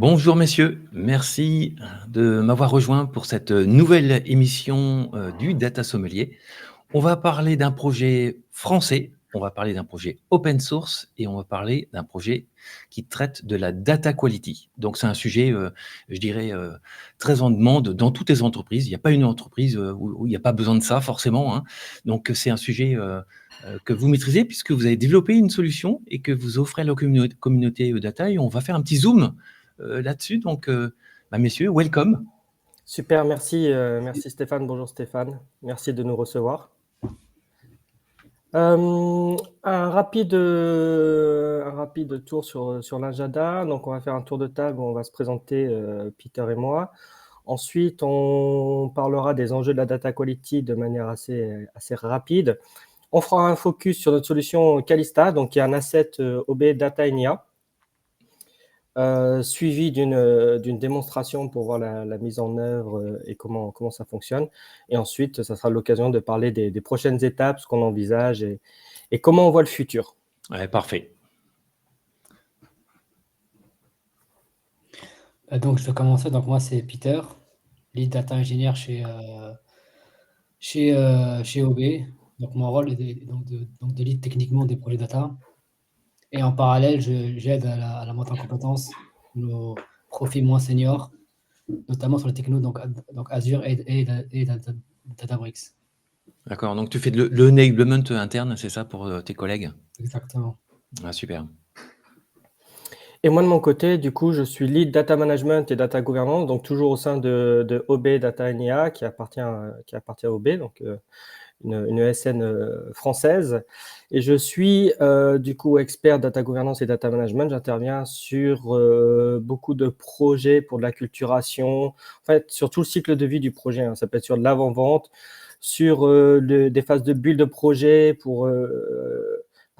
Bonjour messieurs, merci de m'avoir rejoint pour cette nouvelle émission du Data Sommelier. On va parler d'un projet français, on va parler d'un projet open source et on va parler d'un projet qui traite de la data quality. Donc c'est un sujet, je dirais, très en demande dans toutes les entreprises. Il n'y a pas une entreprise où il n'y a pas besoin de ça forcément, hein. Donc c'est un sujet que vous maîtrisez puisque vous avez développé une solution et que vous offrez à la communauté data et on va faire un petit zoom là-dessus. Donc, messieurs, welcome. Super, merci, merci Stéphane. Bonjour Stéphane, merci de nous recevoir. Un rapide tour sur l'agenda. Donc, on va faire un tour de table, on va se présenter, Peter et moi. Ensuite, on parlera des enjeux de la data quality de manière assez rapide. On fera un focus sur notre solution Calista, donc qui est un asset OB Data NIA. Suivi d'une démonstration pour voir la mise en œuvre et comment ça fonctionne. Et ensuite, ça sera l'occasion de parler des prochaines étapes, ce qu'on envisage et comment on voit le futur. Ouais, parfait. Donc, je vais commencer. Donc, moi, c'est Peter, lead data engineer chez OB. Donc, mon rôle est de lead techniquement des projets data. Et en parallèle, j'aide à la montée en compétences nos profils moins seniors, notamment sur les technos, donc Azure et Databricks. D'accord, donc tu fais le enablement interne, c'est ça, pour tes collègues? Exactement. Ah, super. Et moi, de mon côté, du coup, je suis lead data management et data governance, donc toujours au sein de OB Data NIA, qui appartient à OB, donc une ESN française. Et je suis du coup expert data governance et data management. J'interviens sur beaucoup de projets pour de l'acculturation, en fait, sur tout le cycle de vie du projet, hein. Ça peut être sur de l'avant-vente, sur des phases de build de projet pour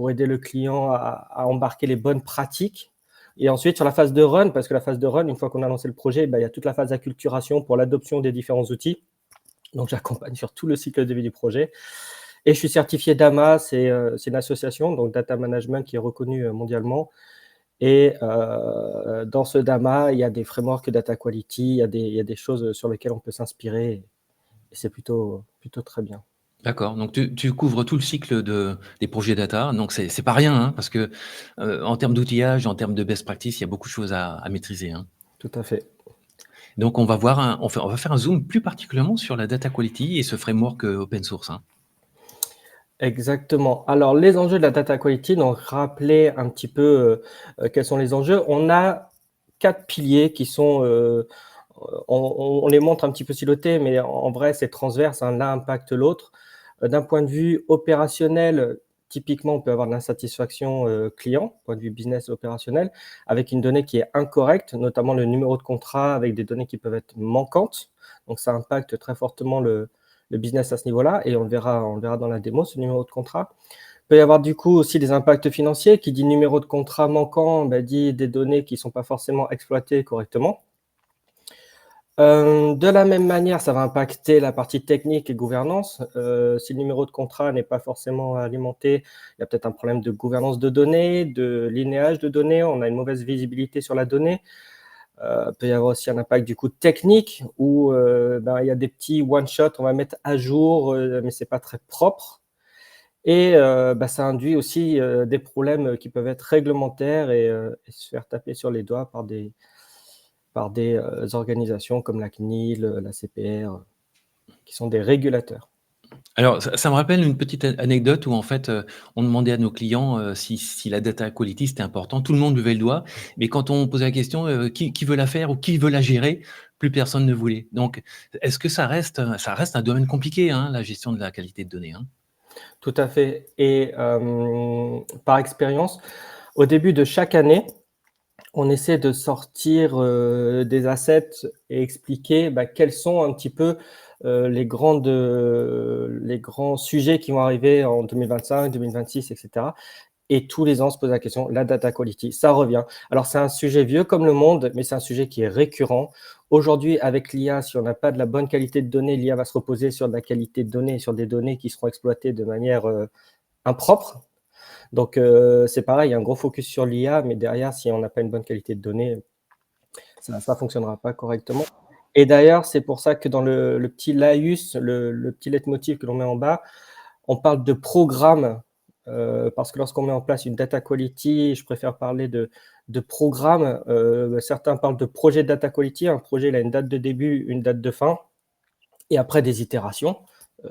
aider le client à embarquer les bonnes pratiques. Et ensuite, sur la phase de run, parce que la phase de run, une fois qu'on a lancé le projet, il y a toute la phase d'acculturation pour l'adoption des différents outils. Donc, j'accompagne sur tout le cycle de vie du projet. Et je suis certifié DAMA, c'est une association, donc Data Management, qui est reconnue mondialement. Et dans ce DAMA, il y a des frameworks Data Quality, il y a des choses sur lesquelles on peut s'inspirer. Et c'est plutôt très bien. D'accord, donc tu couvres tout le cycle des projets data, donc c'est pas rien, hein, parce que en termes d'outillage, en termes de best practice, il y a beaucoup de choses à maîtriser, hein. Tout à fait. Donc on va faire un zoom plus particulièrement sur la data quality et ce framework open source, hein. Exactement. Alors, les enjeux de la data quality, donc rappeler un petit peu quels sont les enjeux. On a 4 piliers qui sont, on les montre un petit peu silotés, mais en vrai, c'est transverse, hein, l'un impacte l'autre. D'un point de vue opérationnel, typiquement, on peut avoir de l'insatisfaction client, point de vue business opérationnel, avec une donnée qui est incorrecte, notamment le numéro de contrat, avec des données qui peuvent être manquantes. Donc, ça impacte très fortement le business à ce niveau-là, et on le verra dans la démo, ce numéro de contrat. Il peut y avoir du coup aussi des impacts financiers. Qui dit numéro de contrat manquant, dit des données qui ne sont pas forcément exploitées correctement. De la même manière, ça va impacter la partie technique et gouvernance. Si le numéro de contrat n'est pas forcément alimenté, il y a peut-être un problème de gouvernance de données, de linéage de données, on a une mauvaise visibilité sur la donnée. Il peut y avoir aussi un impact du coup technique où il y a des petits one-shot, on va mettre à jour, mais c'est pas très propre. Et ça induit aussi des problèmes qui peuvent être réglementaires et se faire taper sur les doigts par des organisations comme la CNIL, la CPR, qui sont des régulateurs. Alors, ça me rappelle une petite anecdote où en fait, on demandait à nos clients si la data quality c'était important. Tout le monde levait le doigt, mais quand on posait la question qui veut la faire ou qui veut la gérer, plus personne ne voulait. Donc, est-ce que ça reste un domaine compliqué, hein, la gestion de la qualité de données, hein? Tout à fait. Et par expérience, au début de chaque année, on essaie de sortir des assets et expliquer quels sont un petit peu les grands sujets qui vont arriver en 2025, 2026, etc. Et tous les ans, on se pose la question, la data quality, ça revient. Alors, c'est un sujet vieux comme le monde, mais c'est un sujet qui est récurrent. Aujourd'hui, avec l'IA, si on n'a pas de la bonne qualité de données, l'IA va se reposer sur de la qualité de données, sur des données qui seront exploitées de manière impropre. Donc, c'est pareil, il y a un gros focus sur l'IA, mais derrière, si on n'a pas une bonne qualité de données, ça ne fonctionnera pas correctement. Et d'ailleurs, c'est pour ça que dans le petit laïus, le petit leitmotiv que l'on met en bas, on parle de programme, parce que lorsqu'on met en place une data quality, je préfère parler de programme. Certains parlent de projet data quality. Un projet, il a une date de début, une date de fin, et après des itérations.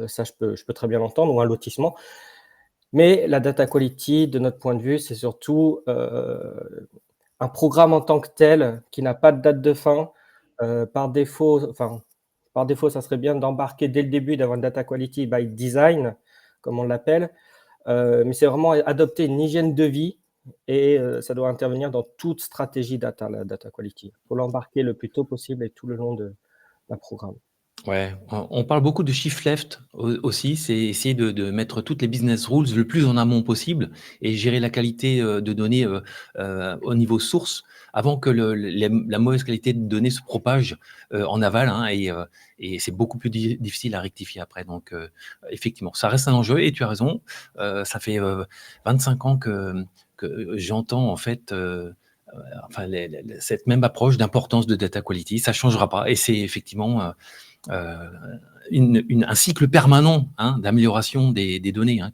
Ça, je peux très bien l'entendre, ou un lotissement. Mais la data quality, de notre point de vue, c'est surtout un programme en tant que tel qui n'a pas de date de fin. Par défaut, ça serait bien d'embarquer dès le début, d'avoir une data quality by design, comme on l'appelle. Mais c'est vraiment adopter une hygiène de vie, et ça doit intervenir dans toute stratégie data, la data quality. Il faut l'embarquer le plus tôt possible et tout le long d'un programme. Ouais, on parle beaucoup de shift left aussi, c'est essayer de mettre toutes les business rules le plus en amont possible et gérer la qualité de données au niveau source avant que la mauvaise qualité de données se propage en aval, hein, et c'est beaucoup plus difficile à rectifier après. Donc effectivement, ça reste un enjeu et tu as raison, ça fait 25 ans que j'entends en fait enfin, cette même approche d'importance de data quality, ça ne changera pas et c'est effectivement un cycle permanent, hein, d'amélioration des données, hein,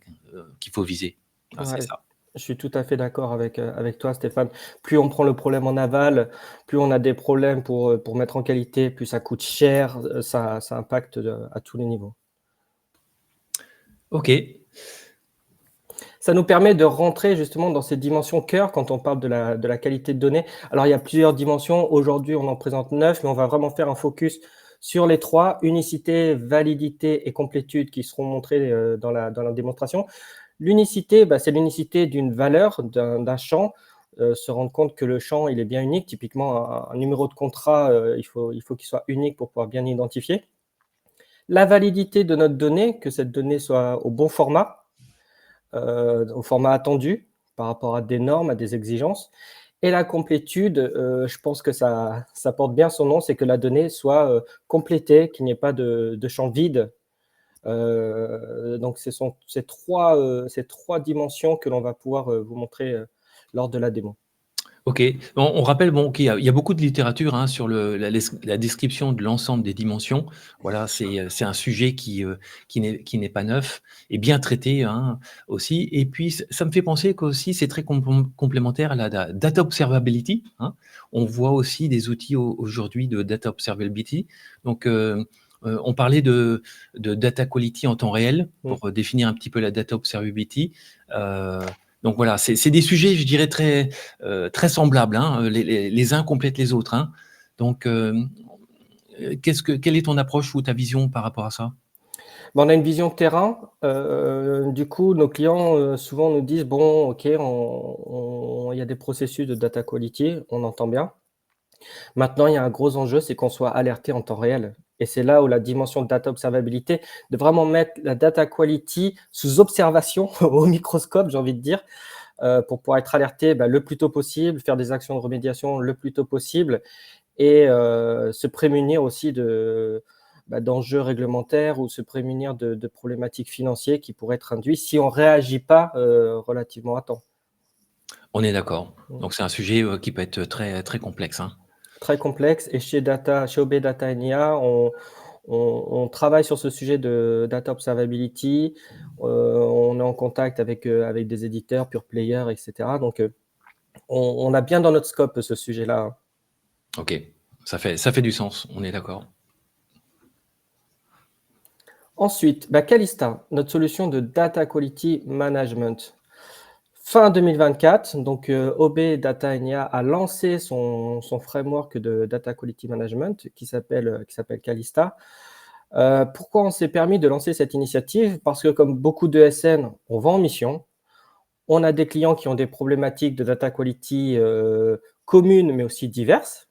qu'il faut viser. Ah, c'est Ouais, ça. je suis tout à fait d'accord avec toi, Stéphane. Plus on prend le problème en aval, plus on a des problèmes pour mettre en qualité, plus ça coûte cher, ça impacte à tous les niveaux. Ok. Ça nous permet de rentrer justement dans ces dimensions cœur quand on parle de la qualité de données. Alors, il y a plusieurs dimensions. Aujourd'hui, on en présente 9, mais on va vraiment faire un focus sur les 3, unicité, validité et complétude, qui seront montrées dans la démonstration. L'unicité, c'est l'unicité d'une valeur, d'un champ, se rendre compte que le champ, il est bien unique. Typiquement, un numéro de contrat, il faut qu'il soit unique pour pouvoir bien identifier. La validité de notre donnée, que cette donnée soit au bon format, au format attendu par rapport à des normes, à des exigences. Et la complétude, je pense que ça porte bien son nom, c'est que la donnée soit complétée, qu'il n'y ait pas de champ vide. Donc, ce sont ces trois dimensions que l'on va pouvoir vous montrer lors de la démo. Ok. On rappelle qu'il y a beaucoup de littérature, hein, sur la description de l'ensemble des dimensions. Voilà, c'est un sujet qui n'est pas neuf et bien traité, hein, aussi. Et puis, ça me fait penser qu'aussi, c'est très complémentaire à la data observability, hein. On voit aussi des outils aujourd'hui de data observability. Donc, on parlait de data quality en temps réel pour définir un petit peu la data observability. Donc voilà, c'est des sujets, je dirais, très semblables, hein. Les uns complètent les autres, hein. Donc, quelle est ton approche ou ta vision par rapport à ça? On a une vision de terrain. Du coup, nos clients souvent nous disent, bon, ok, il y a des processus de data quality, on entend bien. Maintenant, il y a un gros enjeu, c'est qu'on soit alerté en temps réel. Et c'est là où la dimension de data observabilité, de vraiment mettre la data quality sous observation au microscope, j'ai envie de dire, pour pouvoir être alerté le plus tôt possible, faire des actions de remédiation le plus tôt possible, et se prémunir aussi d'enjeux réglementaires, ou se prémunir de problématiques financières qui pourraient être induites si on ne réagit pas relativement à temps. On est d'accord. Donc c'est un sujet qui peut être très, très complexe, hein. Très complexe, et chez OB Data NIA, on travaille sur ce sujet de data observability. On est en contact avec des éditeurs, pure players, etc. Donc, on a bien dans notre scope ce sujet-là. Ok, ça fait du sens, on est d'accord. Ensuite, Calista, notre solution de data quality management. Fin 2024, donc OB Data NIA a lancé son framework de data quality management qui s'appelle Calista. Pourquoi on s'est permis de lancer cette initiative? Parce que, comme beaucoup de SN, on va en mission. On a des clients qui ont des problématiques de data quality communes, mais aussi diverses.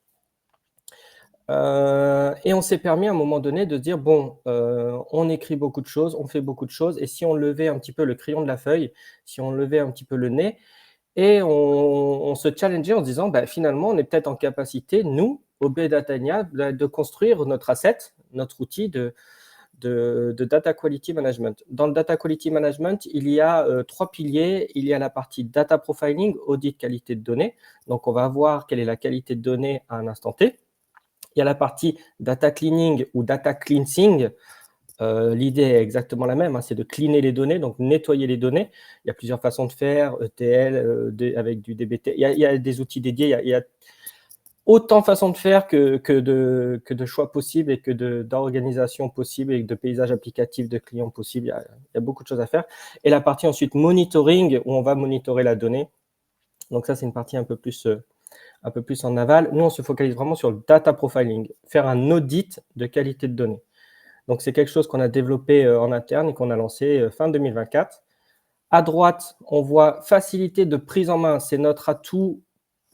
Et on s'est permis à un moment donné de dire, bon, on écrit beaucoup de choses, on fait beaucoup de choses, et si on levait un petit peu le crayon de la feuille, si on levait un petit peu le nez, et on se challengeait en se disant, finalement, on est peut-être en capacité, nous, OB Data NIA, de construire notre asset, notre outil de data quality management. Dans le data quality management, il y a 3 piliers. Il y a la partie data profiling, audit qualité de données. Donc, on va voir quelle est la qualité de données à un instant T. Il y a la partie data cleaning ou data cleansing. L'idée est exactement la même, hein, c'est de cleaner les données, donc nettoyer les données. Il y a plusieurs façons de faire, ETL, avec du DBT. Il y a des outils dédiés, il y a autant de façons de faire que de choix possibles et que d'organisation possible et de paysages applicatifs de clients possibles. Il y a beaucoup de choses à faire. Et la partie ensuite monitoring, où on va monitorer la donnée. Donc ça, c'est une partie un peu plus en aval. Nous, on se focalise vraiment sur le data profiling, faire un audit de qualité de données. Donc, c'est quelque chose qu'on a développé en interne et qu'on a lancé fin 2024. À droite, on voit facilité de prise en main. C'est notre atout,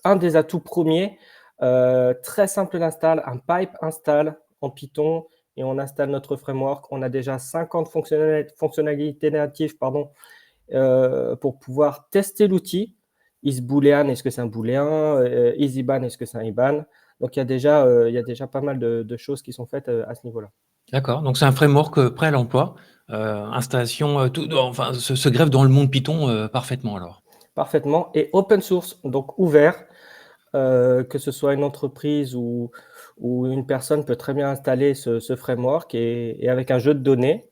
un des atouts premiers, très simple d'install, un pipe install en Python et on installe notre framework. On a déjà 50 fonctionnalités natives pour pouvoir tester l'outil. IsBoolean, est-ce que c'est un booléen? EasyBan, est-ce que c'est un IBAN? Donc, il y a déjà pas mal de choses qui sont faites à ce niveau-là. D'accord, donc c'est un framework prêt à l'emploi, installation, enfin, se greffe dans le monde Python parfaitement alors. Parfaitement, et open source, donc ouvert, que ce soit une entreprise ou une personne peut très bien installer ce framework et avec un jeu de données,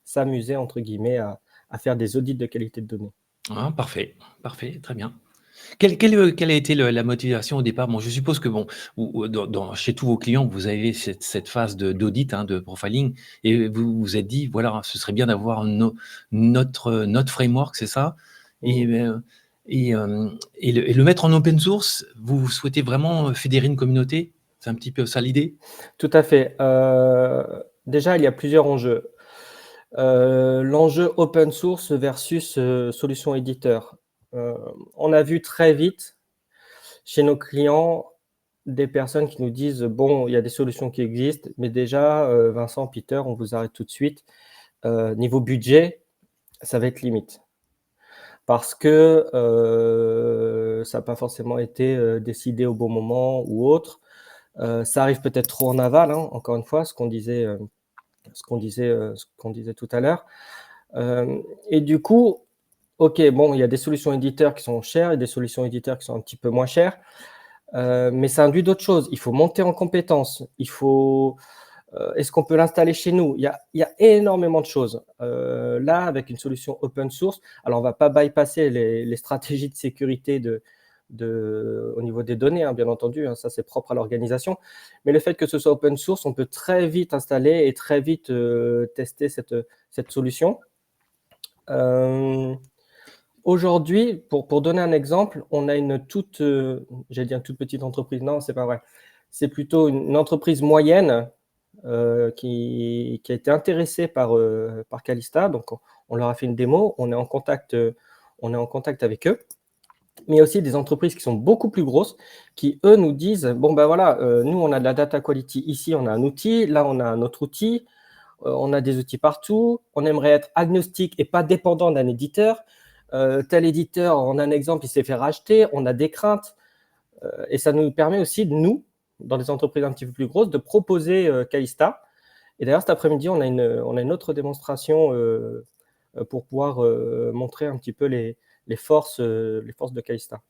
s'amuser, entre guillemets, à faire des audits de qualité de données. Ah, parfait, parfait, très bien. Quelle a été la motivation au départ? Bon, je suppose que bon, chez tous vos clients, vous avez cette phase d'audit, hein, de profiling, et vous vous êtes dit, voilà, ce serait bien d'avoir notre framework, c'est ça? Et, et le mettre en open source, vous souhaitez vraiment fédérer une communauté? C'est un petit peu ça l'idée? Tout à fait. Déjà, il y a plusieurs enjeux. L'enjeu open source versus solution éditeur. On a vu très vite chez nos clients des personnes qui nous disent, bon, il y a des solutions qui existent, mais déjà, Vincent, Peter, on vous arrête tout de suite. Niveau budget, ça va être limite. Parce que ça n'a pas forcément été décidé au bon moment ou autre. Ça arrive peut-être trop en aval, hein, encore une fois, ce qu'on disait tout à l'heure. Et du coup, OK, bon, il y a des solutions éditeurs qui sont chères et des solutions éditeurs qui sont un petit peu moins chères, mais ça induit d'autres choses. Il faut monter en compétences. Est-ce qu'on peut l'installer chez nous? Il y a énormément de choses. Là, avec une solution open source, alors on ne va pas bypasser les stratégies de sécurité au niveau des données, hein, bien entendu, hein, ça c'est propre à l'organisation. Mais le fait que ce soit open source, on peut très vite installer et très vite tester cette solution. Aujourd'hui, pour donner un exemple, on a une j'allais dire une toute petite entreprise, non, c'est pas vrai. C'est plutôt une entreprise moyenne qui a été intéressée par Calista. Donc, on leur a fait une démo, on est en contact avec eux. Mais il y a aussi des entreprises qui sont beaucoup plus grosses qui, eux, nous disent, bon, ben voilà, nous, on a de la data quality ici, on a un outil, là, on a un autre outil, on a des outils partout, on aimerait être agnostique et pas dépendant d'un éditeur. Tel éditeur, on a un exemple, il s'est fait racheter, on a des craintes. Et ça nous permet aussi, nous, dans les entreprises un petit peu plus grosses, de proposer Calista. Et d'ailleurs, cet après-midi, on a une autre démonstration pour pouvoir montrer un petit peu les forces de Calista.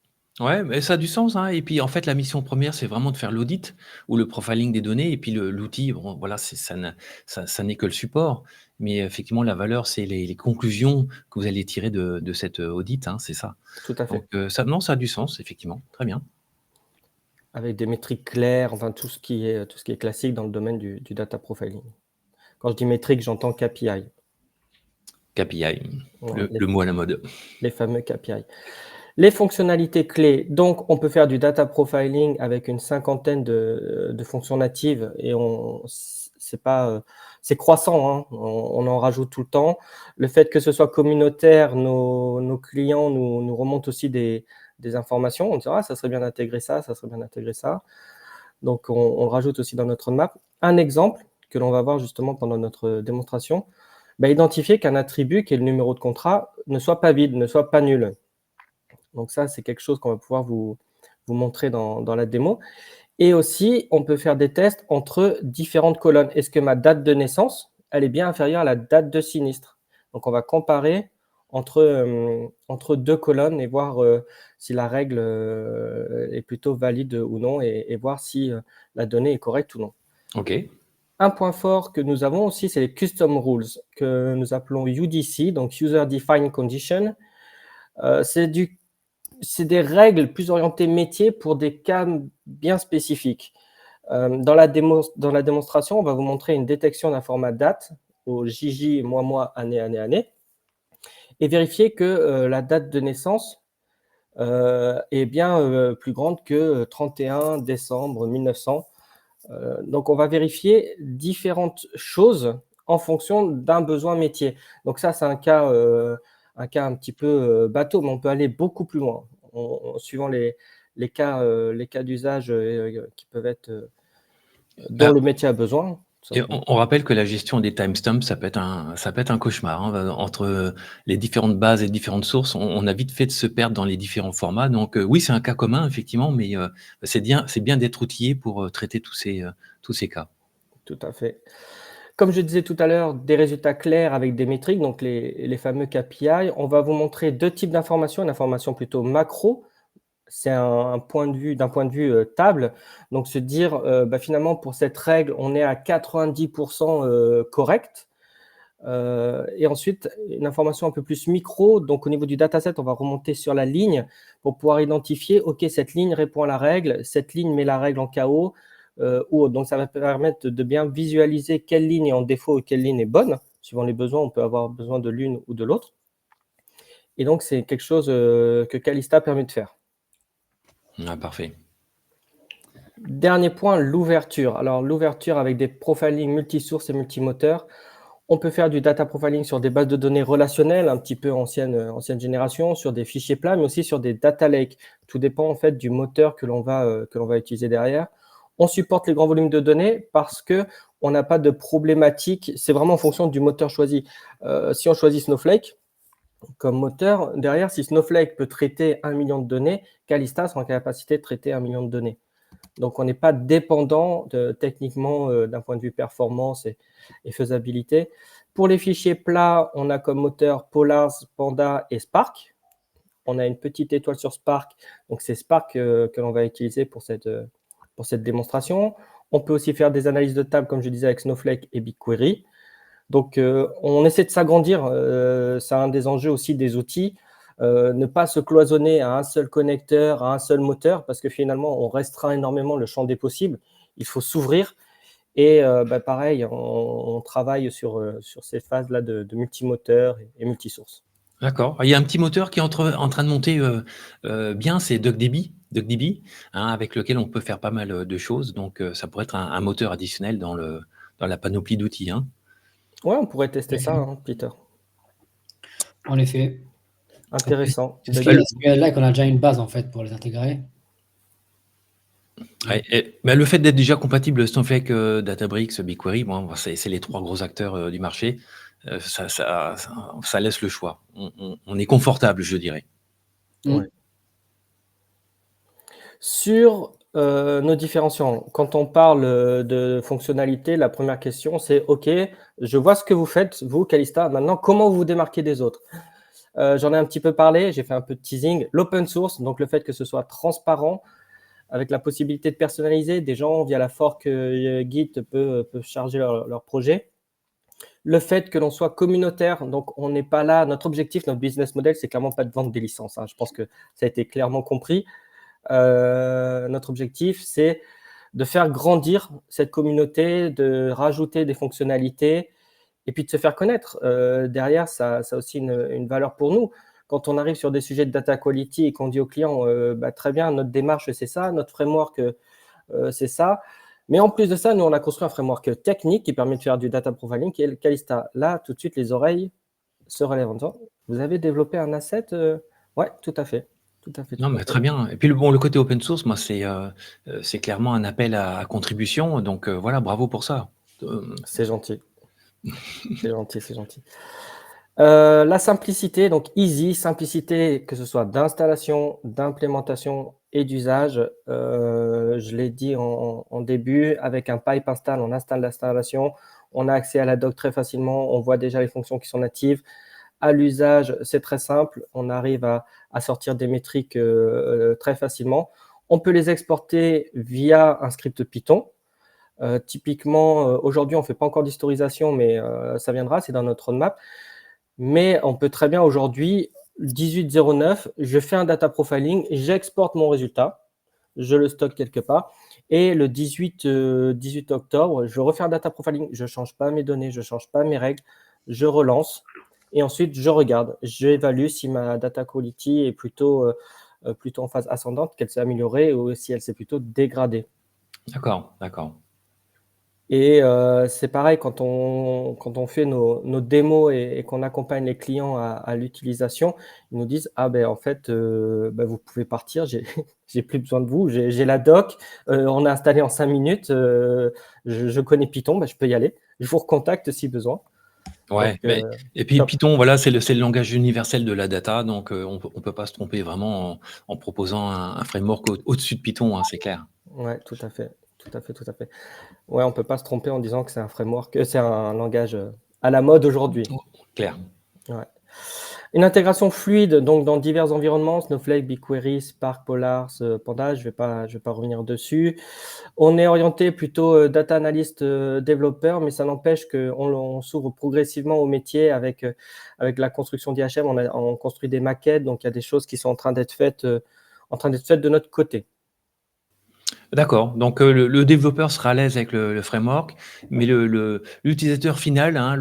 Ouais, mais ça a du sens, hein. Et puis en fait, la mission première, c'est vraiment de faire l'audit ou le profiling des données. Et puis l'outil, bon, voilà, ça n'est que le support. Mais effectivement, la valeur, c'est les conclusions que vous allez tirer de cet audit, hein, c'est ça. Tout à fait. Donc ça a du sens, effectivement. Très bien. Avec des métriques claires, enfin tout ce qui est classique dans le domaine du data profiling. Quand je dis métrique, j'entends KPI. KPI, Voilà, le mot à la mode. Les fameux KPI. Les fonctionnalités clés, donc on peut faire du data profiling avec une cinquantaine de fonctions natives et c'est croissant, hein, on en rajoute tout le temps. Le fait que ce soit communautaire, nos clients nous remontent aussi des informations. On dit ça serait bien d'intégrer ça, ça serait bien d'intégrer ça. Donc on le rajoute aussi dans notre roadmap. Un exemple que l'on va voir justement pendant notre démonstration, identifier qu'un attribut qui est le numéro de contrat ne soit pas vide, ne soit pas nul. Donc ça, c'est quelque chose qu'on va pouvoir vous montrer dans la démo. Et aussi, on peut faire des tests entre différentes colonnes. Est-ce que ma date de naissance, elle est bien inférieure à la date de sinistre? Donc on va comparer entre deux colonnes et voir si la règle est plutôt valide ou non, et voir si la donnée est correcte ou non. OK. Un point fort que nous avons aussi, c'est les custom rules, que nous appelons UDC, donc User Defined Condition. C'est des règles plus orientées métier pour des cas bien spécifiques. Dans la démonstration, on va vous montrer une détection d'un format date au JJ, mois, année, et vérifier que la date de naissance est bien plus grande que 31 décembre 1900. Donc, on va vérifier différentes choses en fonction d'un besoin métier. Donc ça, c'est un cas un petit peu bateau, mais on peut aller beaucoup plus loin, suivant les cas d'usage qui peuvent être dont Ah, le métier a besoin. et on rappelle que la gestion des timestamps, ça peut être un cauchemar, hein, entre les différentes bases et différentes sources. On a vite fait de se perdre dans les différents formats. Donc oui, c'est un cas commun, effectivement, mais c'est bien d'être outillé pour traiter tous ces cas. Tout à fait. Comme je disais tout à l'heure, des résultats clairs avec des métriques, donc les fameux KPI. On va vous montrer deux types d'informations, une information plutôt macro. C'est d'un point de vue table, donc se dire finalement pour cette règle on est à 90% correct, et ensuite une information un peu plus micro, donc au niveau du dataset on va remonter sur la ligne pour pouvoir identifier, ok, cette ligne répond à la règle, cette ligne met la règle en KO ou autre. Donc ça va permettre de bien visualiser quelle ligne est en défaut et quelle ligne est bonne. Suivant les besoins, on peut avoir besoin de l'une ou de l'autre, et donc c'est quelque chose que Calista permet de faire. Ah, parfait. Dernier point, l'ouverture. Alors, l'ouverture avec des profiling multisources et multimoteurs. On peut faire du data profiling sur des bases de données relationnelles, un petit peu ancienne génération, sur des fichiers plats, mais aussi sur des data lakes. Tout dépend en fait du moteur que l'on va utiliser derrière. On supporte les grands volumes de données parce qu'on n'a pas de problématique. C'est vraiment en fonction du moteur choisi. Si on choisit Snowflake comme moteur, derrière, si Snowflake peut traiter 1 million de données, Calista sera en capacité de traiter 1 million de données. Donc, on n'est pas dépendant techniquement d'un point de vue performance et faisabilité. Pour les fichiers plats, on a comme moteur Polars, Panda et Spark. On a une petite étoile sur Spark, donc c'est Spark que l'on va utiliser pour cette démonstration. On peut aussi faire des analyses de table, comme je disais, avec Snowflake et BigQuery. Donc, on essaie de s'agrandir. C'est un des enjeux aussi des outils. Ne pas se cloisonner à un seul connecteur, à un seul moteur, parce que finalement, on restreint énormément le champ des possibles. Il faut s'ouvrir. Et pareil, on travaille sur ces phases-là de multimoteurs et multisources. D'accord. Il y a un petit moteur qui est en train de monter bien, c'est DuckDB, hein, avec lequel on peut faire pas mal de choses. Donc, ça pourrait être un moteur additionnel dans la panoplie d'outils, hein. Ouais, on pourrait tester ça, hein, Peter. En effet. Intéressant. Tout ce qui est SQL-like, on a déjà une base en fait pour les intégrer. Ouais, mais le fait d'être déjà compatible Snowflake, Databricks, BigQuery, bon, c'est les 3 gros acteurs du marché. Ça laisse le choix. On est confortable, je dirais. Ouais. Sur nos différenciants, quand on parle de fonctionnalité, la première question, c'est OK, je vois ce que vous faites, vous, Calista. Maintenant, comment vous vous démarquez des autres? J'en ai un petit peu parlé, j'ai fait un peu de teasing. L'open source, donc le fait que ce soit transparent, avec la possibilité de personnaliser, des gens via la fork Git peuvent charger leur projet. Le fait que l'on soit communautaire, donc on n'est pas là, notre objectif, notre business model, c'est clairement pas de vendre des licences, hein. Je pense que ça a été clairement compris. Notre objectif, c'est de faire grandir cette communauté, de rajouter des fonctionnalités et puis de se faire connaître. Derrière, ça a aussi une valeur pour nous. Quand on arrive sur des sujets de data quality et qu'on dit aux clients, très bien, notre démarche, c'est ça, notre framework, c'est ça. Mais en plus de ça, nous, on a construit un framework technique qui permet de faire du data profiling, qui est le Calista. Là, tout de suite, les oreilles se relèvent en disant, vous avez développé un asset? Ouais, tout à fait. Tout à fait. Non, mais très bien. Et puis le côté open source, moi, c'est clairement un appel à contribution. Donc voilà, bravo pour ça. C'est gentil. C'est gentil, c'est gentil. La simplicité, donc easy, simplicité, que ce soit d'installation, d'implémentation et d'usage. Je l'ai dit en début, avec un pipe install, on installe l'installation, on a accès à la doc très facilement, on voit déjà les fonctions qui sont natives. à l'usage, c'est très simple. On arrive à sortir des métriques très facilement. On peut les exporter via un script Python. Typiquement, aujourd'hui, on ne fait pas encore d'historisation, mais ça viendra, c'est dans notre roadmap. Mais on peut très bien aujourd'hui, 1809, je fais un data profiling, j'exporte mon résultat, je le stocke quelque part, et le 18 octobre, je refais un data profiling, je ne change pas mes données, je ne change pas mes règles, je relance, et ensuite je regarde, j'évalue si ma data quality est plutôt en phase ascendante, qu'elle s'est améliorée, ou si elle s'est plutôt dégradée. D'accord, d'accord. Et c'est pareil, quand on fait nos démos et qu'on accompagne les clients à l'utilisation, ils nous disent: «Ah ben en fait, vous pouvez partir, j'ai plus besoin de vous, j'ai la doc, on a installé en 5 minutes, je connais Python, je peux y aller. Je vous recontacte si besoin». Ouais, Donc et puis top. Python, voilà, c'est le langage universel de la data, donc on peut pas se tromper vraiment en proposant un framework au-dessus de Python, hein, c'est clair. Ouais, tout à fait, tout à fait, tout à fait. Ouais, on peut pas se tromper en disant que c'est un framework, c'est un langage, à la mode aujourd'hui. Oh, clair. Ouais. Une intégration fluide donc dans divers environnements, Snowflake, BigQuery, Spark, Polars, Pandas, je vais pas revenir dessus. On est orienté plutôt data analyst, développeur, mais ça n'empêche qu'on s'ouvre progressivement au métier avec la construction d'IHM. On construit des maquettes, donc il y a des choses qui sont en train d'être faites de notre côté. D'accord, donc le développeur sera à l'aise avec le framework, mais l'utilisateur final, hein,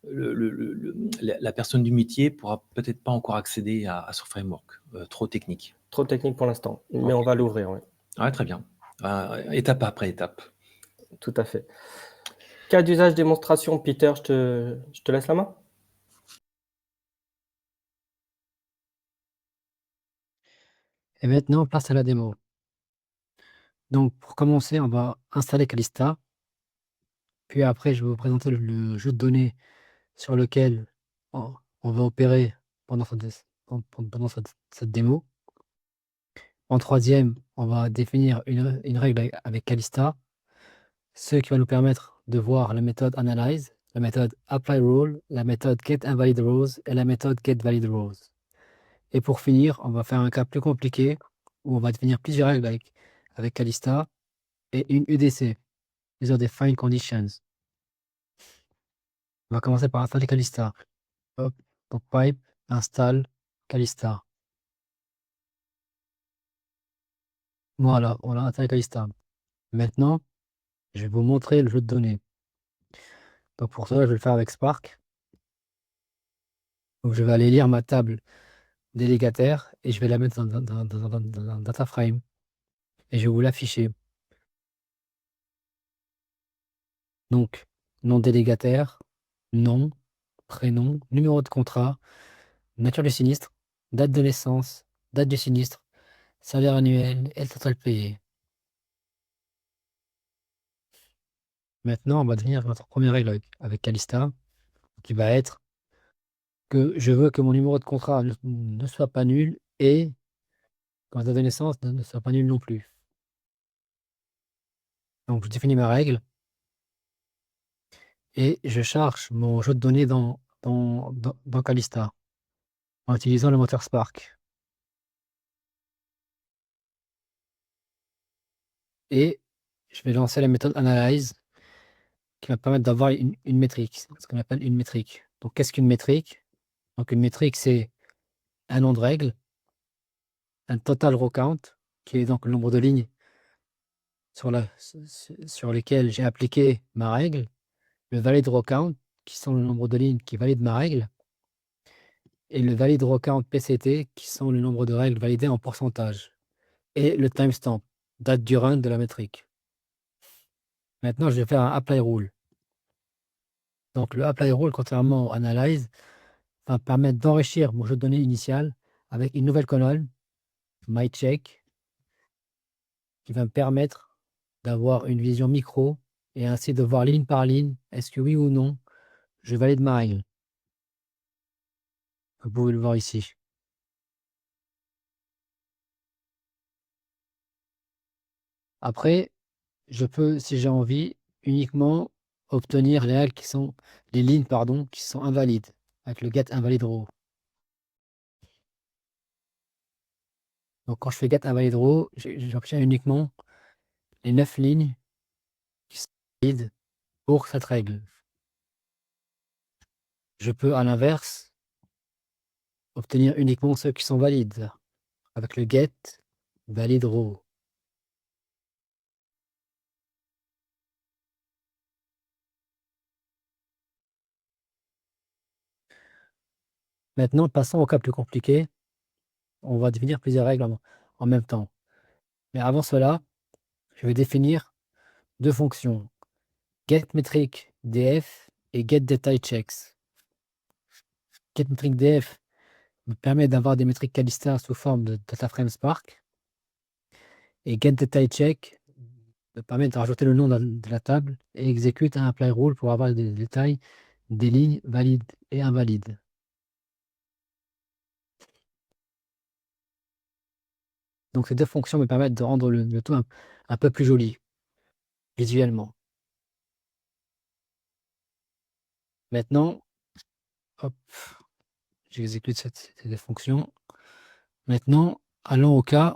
la personne du métier pourra peut-être pas encore accéder à ce framework, trop technique. Trop technique pour l'instant, mais OK. on va l'ouvrir, oui, Ouais, très bien. Étape après étape. tout à fait. Cas d'usage démonstration, Peter, je te laisse la main. Et maintenant, place à la démo. Donc, pour commencer, on va installer Calista. Puis après, je vais vous présenter le jeu de données sur lequel on va opérer pendant cette démo. En troisième, on va définir une règle avec Calista, ce qui va nous permettre de voir la méthode Analyze, la méthode Apply Rule, la méthode getInvalidRows et la méthode getValidRows. Et pour finir, on va faire un cas plus compliqué où on va définir plusieurs règles avec Calista et une UDC, User Defined Conditions. On va commencer par installer Calista. Hop, donc pipe, install, Calista. Voilà, on a installé Calista. Maintenant, je vais vous montrer le jeu de données. Donc pour cela, je vais le faire avec Spark. Donc je vais aller lire ma table délégataire et je vais la mettre dans un data frame. Et je vais vous l'afficher. Donc, nom délégataire, nom, prénom, numéro de contrat, nature du sinistre, date de naissance, date du sinistre, salaire annuel et le total payé. Maintenant, on va définir notre première règle avec Calista, qui va être que je veux que mon numéro de contrat ne soit pas nul et que ma date de naissance ne soit pas nulle non plus. Donc, je définis ma règle et je charge mon jeu de données dans Calista en utilisant le moteur Spark. Et je vais lancer la méthode Analyze qui va permettre d'avoir une métrique, ce qu'on appelle une métrique. Donc, qu'est-ce qu'une métrique? Donc, une métrique, c'est un nom de règle, un total row count, qui est donc le nombre de lignes sur lesquelles j'ai appliqué ma règle, le valid row count, qui sont le nombre de lignes qui valident ma règle, et le valid row count PCT, qui sont le nombre de règles validées en pourcentage, et le timestamp, date du run de la métrique. Maintenant, je vais faire un apply rule. Donc, le apply rule, contrairement au analyze, va permettre d'enrichir mon jeu de données initial avec une nouvelle colonne, myCheck, qui va me permettre d'avoir une vision micro et ainsi de voir ligne par ligne, est-ce que oui ou non, je valide ma règle. Vous pouvez le voir ici. Après, je peux, si j'ai envie, uniquement obtenir les lignes, qui sont invalides. avec le get invalid row. Donc quand je fais get invalid row, j'obtiens uniquement les 9 lignes qui sont valides pour cette règle. Je peux à l'inverse obtenir uniquement ceux qui sont valides avec le get valid row. Maintenant, passons au cas plus compliqué. On va définir plusieurs règles en même temps. Mais avant cela, je vais définir deux fonctions. GetMetric df et getDetailChecks. GetMetric df me permet d'avoir des métriques Calista sous forme de DataFrame Spark. Et getDetailCheck me permet de rajouter le nom de la table et exécute un apply rule pour avoir des détails des lignes valides et invalides. Donc ces deux fonctions me permettent de rendre le tout un peu plus joli visuellement. Maintenant, hop, j'exécute ces deux fonctions. Maintenant, allons au cas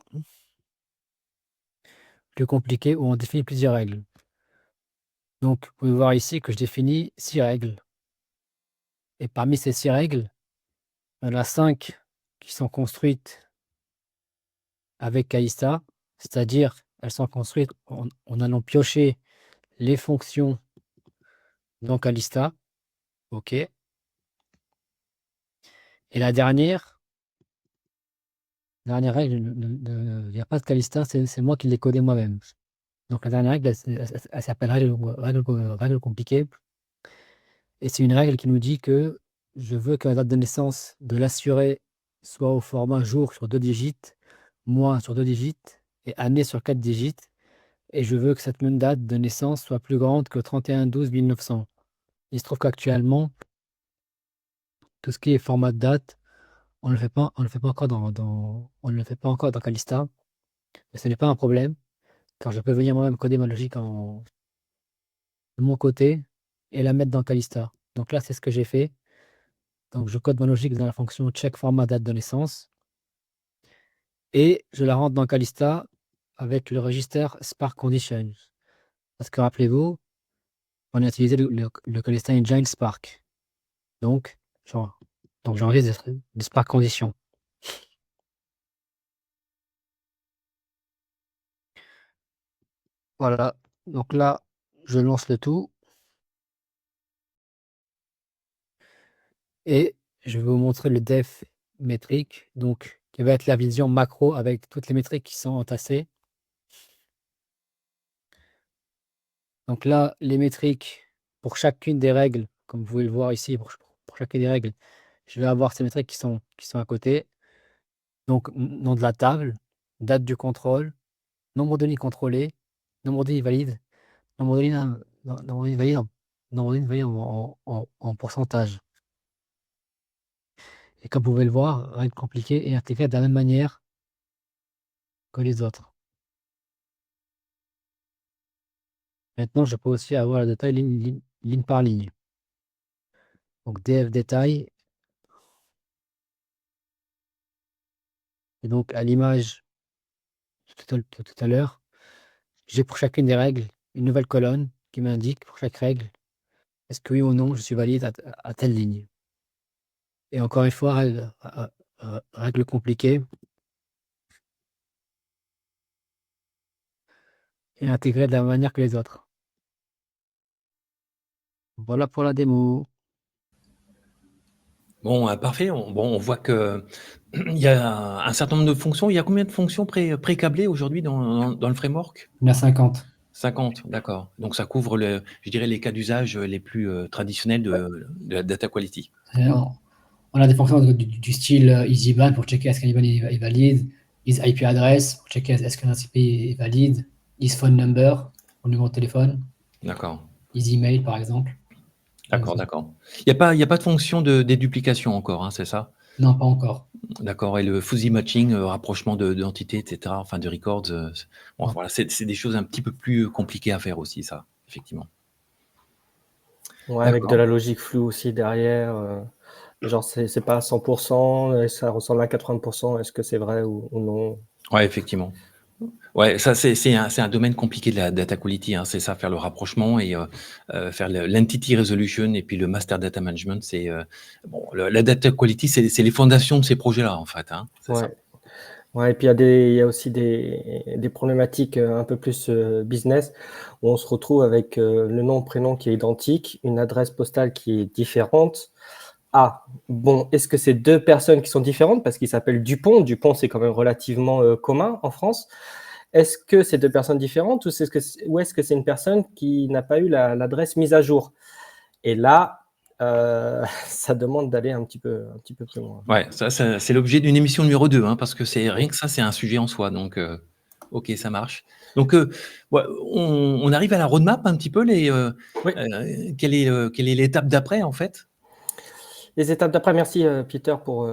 plus compliqué où on définit plusieurs règles. Donc, vous pouvez voir ici que je définis 6 règles. Et parmi ces 6 règles, il y en a 5 qui sont construites avec Calista, c'est-à-dire elles sont construites en allant piocher les fonctions dans Calista. OK. Et la dernière règle, il n'y a pas de Calista, c'est moi qui l'ai codé moi-même. Donc la dernière règle, elle s'appelle règle compliquée. Et c'est une règle qui nous dit que je veux que la date de naissance de l'assuré soit au format jour sur 2 digits, mois sur 2 digits et année sur 4 digits. Et je veux que cette même date de naissance soit plus grande que 31/12/1900. Il se trouve qu'actuellement, tout ce qui est format de date, on ne le fait pas encore on ne le fait pas encore dans Calista. Mais ce n'est pas un problème, car je peux venir moi-même coder ma logique de mon côté et la mettre dans Calista. Donc là, c'est ce que j'ai fait. Donc je code ma logique dans la fonction check format date de naissance et je la rentre dans Calista avec le register Spark Conditions. Parce que rappelez-vous, on a utilisé le Calista Engine Spark. Donc j'enregistre des Spark Conditions. Voilà, donc là, je lance le tout. Et je vais vous montrer le def métrique, donc qui va être la vision macro avec toutes les métriques qui sont entassées. Donc là, les métriques pour chacune des règles, comme vous pouvez le voir ici, pour chacune des règles, je vais avoir ces métriques qui sont à côté. Donc, nom de la table, date du contrôle, nombre de lignes contrôlées, nombre de lignes valides, nombre de lignes valides en pourcentage. Et comme vous pouvez le voir, règle compliquée et intégrée de la même manière que les autres. Maintenant, je peux aussi avoir le détail ligne par ligne. Donc df détail. Et donc à l'image de tout à l'heure, j'ai pour chacune des règles une nouvelle colonne qui m'indique pour chaque règle est-ce que oui ou non je suis valide à telle ligne. Et encore une fois, règle compliquée et intégrée de la même manière que les autres. Voilà pour la démo. Bon, parfait. On voit que il y a un certain nombre de fonctions. Il y a combien de fonctions pré-câblées aujourd'hui dans le framework? Il y en a 50. 50, d'accord. Donc ça couvre je dirais les cas d'usage les plus traditionnels de la data quality. On a des fonctions du style EasyBan pour checker est-ce qu'un IBAN est valide, isIP address pour checker est-ce qu'un IP est valide, isPhone number pour le numéro de téléphone, D'accord. EasyMail par exemple. D'accord. Il n'y a pas de fonction de déduplication encore, hein, c'est ça? Non, pas encore. D'accord. Et le fuzzy matching, rapprochement d'entités, etc., enfin de records, bon, voilà, c'est des choses un petit peu plus compliquées à faire aussi, ça, effectivement. Ouais, avec de la logique floue aussi derrière. Genre, c'est pas à 100%, ça ressemble à 80%, est-ce que c'est vrai ou non? Ouais, effectivement. Ouais, ça c'est un domaine compliqué de la data quality, hein, c'est ça, faire le rapprochement et faire l'entity resolution et puis le master data management, c'est bon, la data quality, c'est les fondations de ces projets-là, en fait, hein, c'est ça. Ouais. Ouais, et puis il y a aussi des problématiques un peu plus business, où on se retrouve avec le nom, prénom qui est identique, une adresse postale qui est différente. Ah, bon, est-ce que c'est deux personnes qui sont différentes parce qu'ils s'appellent Dupont? Dupont, c'est quand même relativement commun en France. Est-ce que c'est deux personnes différentes ou est-ce que c'est une personne qui n'a pas eu l'adresse mise à jour? Et là, ça demande d'aller un petit peu plus loin. Ouais, ça c'est l'objet d'une émission numéro 2, hein, parce que c'est rien que ça, c'est un sujet en soi, donc OK, ça marche. Donc ouais, on arrive à la roadmap un petit peu, Oui. quelle est l'étape d'après, en fait? Les étapes d'après, merci Peter pour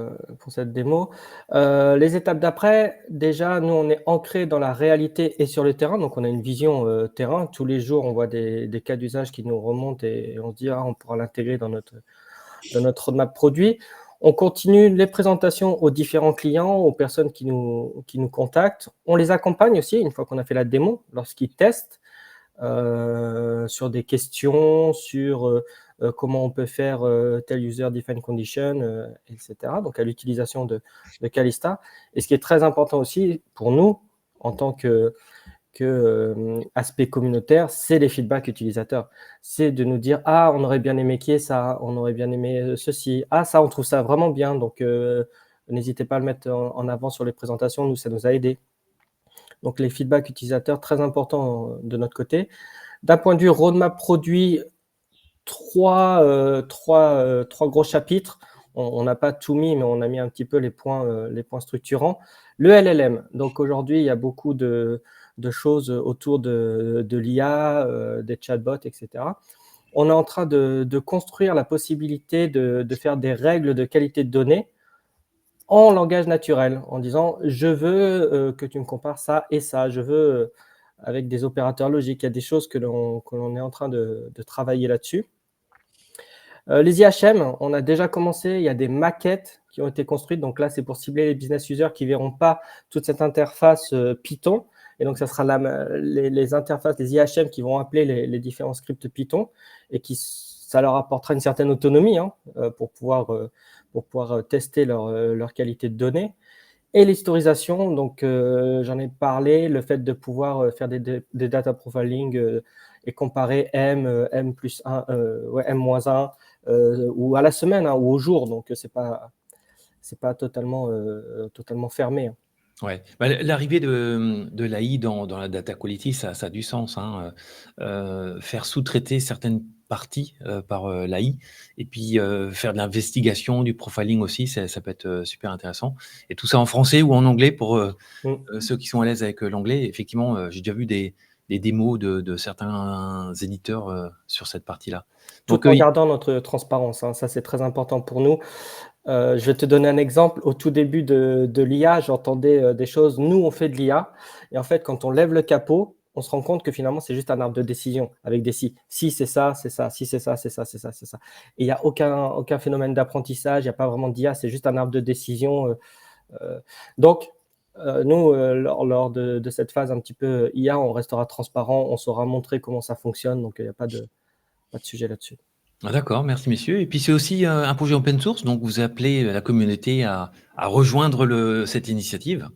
cette démo. Les étapes d'après, déjà, nous, on est ancré dans la réalité et sur le terrain, donc on a une vision terrain. Tous les jours, on voit des cas d'usage qui nous remontent et on se dit, ah, on pourra l'intégrer dans notre roadmap produit. On continue les présentations aux différents clients, aux personnes qui nous contactent. On les accompagne aussi, une fois qu'on a fait la démo, lorsqu'ils testent, sur des questions, sur comment on peut faire tel user defined condition, etc. Donc à l'utilisation de Calista. Et ce qui est très important aussi pour nous, en tant que aspect communautaire, c'est les feedbacks utilisateurs. C'est de nous dire, ah, on aurait bien aimé qu'il y ait ça, on aurait bien aimé ceci, ah, ça, on trouve ça vraiment bien, donc n'hésitez pas à le mettre en avant sur les présentations, nous, ça nous a aidé. Donc les feedbacks utilisateurs, très importants de notre côté. D'un point de vue roadmap produit, trois gros chapitres. On n'a pas tout mis, mais on a mis un petit peu les points structurants. Le LLM. Donc aujourd'hui, il y a beaucoup de choses autour de l'IA, des chatbots, etc. On est en train de construire la possibilité de faire des règles de qualité de données en langage naturel, en disant je veux que tu me compares ça et ça, je veux avec des opérateurs logiques. Il y a des choses que l'on est en train de travailler là-dessus. Les IHM, on a déjà commencé, il y a des maquettes qui ont été construites, donc là c'est pour cibler les business users qui ne verront pas toute cette interface Python, et donc ça sera les interfaces, les IHM qui vont appeler les différents scripts Python, et ça leur apportera une certaine autonomie pour pouvoir tester leur qualité de données. Et l'historisation, donc j'en ai parlé, le fait de pouvoir faire des data profiling et comparer M, M+1, M-1, ou à la semaine ou au jour, donc c'est pas totalement fermé. Ouais, bah, l'arrivée de l'AI dans la data quality, ça a du sens, hein, faire sous-traiter certaines parties par l'AI et puis faire de l'investigation, du profiling aussi, ça peut être super intéressant. Et tout ça en français ou en anglais pour ceux qui sont à l'aise avec l'anglais. Effectivement, j'ai déjà vu des démos de certains éditeurs sur cette partie-là. Donc, Tout en gardant notre transparence, ça c'est très important pour nous. Je vais te donner un exemple. Au tout début de l'IA, j'entendais des choses. Nous, on fait de l'IA. Et en fait, quand on lève le capot, on se rend compte que finalement, c'est juste un arbre de décision avec des si. Si, c'est ça, c'est ça. Si, c'est ça, c'est ça, c'est ça, c'est ça. Et il n'y a aucun phénomène d'apprentissage. Il n'y a pas vraiment d'IA. C'est juste un arbre de décision. Donc, nous, lors de cette phase un petit peu IA, on restera transparent. On saura montrer comment ça fonctionne. Donc, il n'y a pas de sujet là-dessus. Ah d'accord, merci messieurs. Et puis c'est aussi un projet open source, donc vous appelez la communauté à rejoindre cette initiative.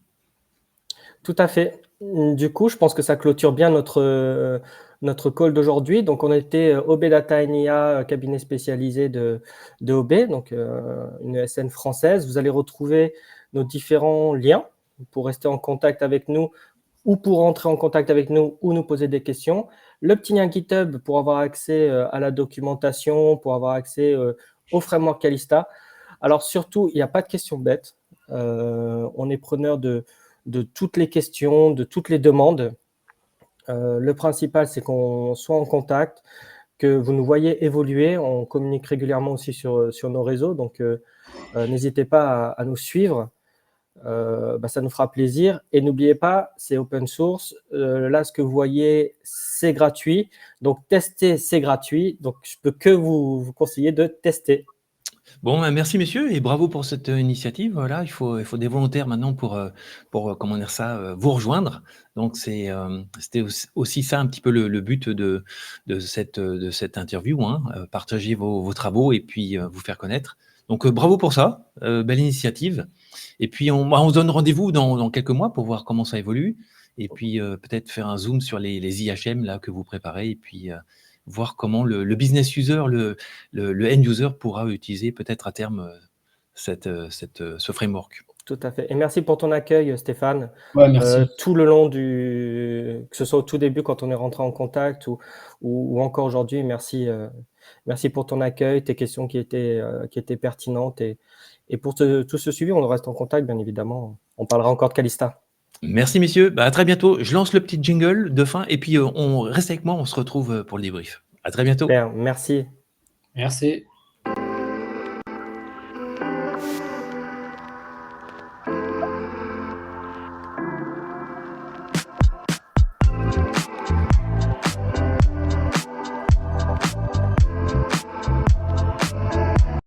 Tout à fait. Du coup, je pense que ça clôture bien notre call d'aujourd'hui. Donc, on était OB Data NIA, cabinet spécialisé de OB, donc une ESN française. Vous allez retrouver nos différents liens pour rester en contact avec nous ou pour entrer en contact avec nous ou nous poser des questions. Le petit lien GitHub pour avoir accès à la documentation, pour avoir accès au framework Calista. Alors surtout, il n'y a pas de questions bêtes. On est preneur de toutes les questions, de toutes les demandes. Le principal, c'est qu'on soit en contact, que vous nous voyez évoluer. On communique régulièrement aussi sur nos réseaux, donc n'hésitez pas à nous suivre. Ça nous fera plaisir. Et n'oubliez pas, c'est open source. Là, ce que vous voyez, c'est gratuit. Donc, tester, c'est gratuit. Donc, je peux que vous conseiller de tester. Bon, merci messieurs et bravo pour cette initiative. Voilà, il faut des volontaires maintenant pour comment dire ça, vous rejoindre. Donc c'était aussi ça un petit peu le but de cette interview, hein, partager vos travaux et puis vous faire connaître. Donc bravo pour ça, belle initiative. Et puis on se donne rendez-vous dans quelques mois pour voir comment ça évolue. Et puis peut-être faire un zoom sur les IHM là que vous préparez et puis voir comment le business user, le end user pourra utiliser peut-être à terme ce framework. Tout à fait. Et merci pour ton accueil, Stéphane. Ouais, merci. Tout le long que ce soit au tout début quand on est rentré en contact ou encore aujourd'hui, merci pour ton accueil, tes questions qui étaient pertinentes et pour tout ce suivi, on reste en contact, bien évidemment. On parlera encore de Calista. Merci messieurs, à très bientôt. Je lance le petit jingle de fin et puis on reste avec moi, on se retrouve pour le débrief. À très bientôt. Super, merci. Merci.